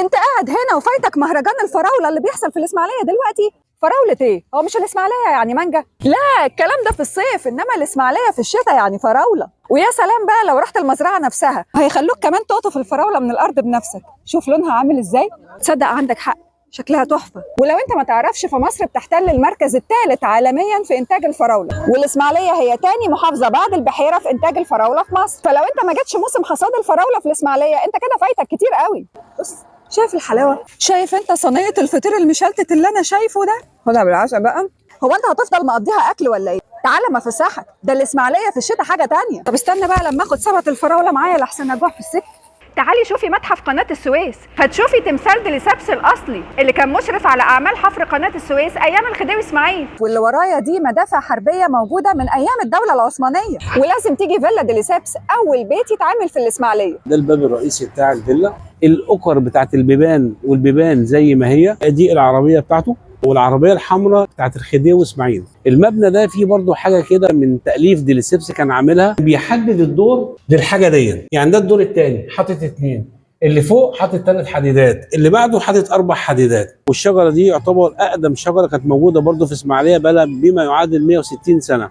انت قاعد هنا وفايتك مهرجان الفراوله اللي بيحصل في الاسماعيليه دلوقتي. فراوله ايه؟ هو مش الاسماعيليه يعني مانجا؟ لا، الكلام ده في الصيف، انما الاسماعيليه في الشتاء يعني فراوله. ويا سلام بقى لو رحت المزرعه نفسها، هيخلوك كمان تقطف الفراوله من الارض بنفسك. شوف لونها عامل ازاي. تصدق عندك حق، شكلها تحفه. ولو انت ما تعرفش، فمصر بتحتل المركز الثالث عالميا في انتاج الفراوله، والاسماعيليه هي تاني محافظه بعد البحيره في انتاج الفراوله في مصر. فلو انت ما جاتش موسم حصاد الفراوله في الاسماعيليه، انت كده فايتك كتير قوي. بص، شايف الحلاوه؟ شايف انت صينيه الفطير المشلتت اللي انا شايفه ده؟ خدها بالعشاء بقى. هو انت هتفضل مقضيها اكل ولا ايه؟ تعالى ما فسحك، ده الاسماعيليه في الشتاء حاجه تانية. طب استنى بقى لما اخد سبت الفراوله معايا لحسن اجوع في السكه. تعالي شوفي متحف قناة السويس، هتشوفي تمثال ديليسيبس الأصلي اللي كان مشرف على أعمال حفر قناة السويس أيام الخديوي إسماعيل. واللي ورايا دي مدافع حربيه موجوده من ايام الدوله العثمانيه. ولازم تيجي فيلا ديليسيبس، اول بيت يتعمل في الاسماعيليه. ده الباب الرئيسي بتاع الفيلا. الاكر بتاعت البيبان والبيبان زي ما هي، دي العربيه بتاعته، والعربيه الحمراء بتاعت الخديوي اسماعيل. المبنى ده فيه برضو حاجه كده من تاليف ديليسيبس كان عاملها، بيحدد الدور للحاجه دي. يعني ده الدور الثاني حاطط 2، اللي فوق حاطط 3 حديدات، اللي بعده حاطط 4 حديدات. والشجره دي يعتبر اقدم شجره كانت موجوده برضو في اسماعيليه، بقى بما يعادل 160 سنه.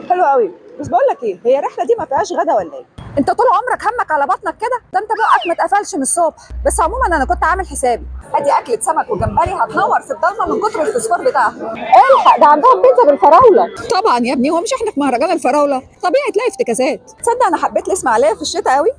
حلو قوي. بس بقول لك ايه، هي الرحله دي ما فيهاش غدا ولا ايه؟ انت طول عمرك همك على بطنك كده، ده انت بقك ما اتقفلش من الصبح. بس عموما انا كنت عامل حسابي، ادي اكله سمك وجمبري هتنور في الضلمه من كتر الفوسفور بتاعها. الحق، ده عندهم بيتزا بالفراوله. طبعا يا ابني، هو مش احنا في مهرجان الفراوله؟ طبيعي تلاقي افتكاسات. تصدق انا حبيت الاسماعيليه في الشتاء قوي.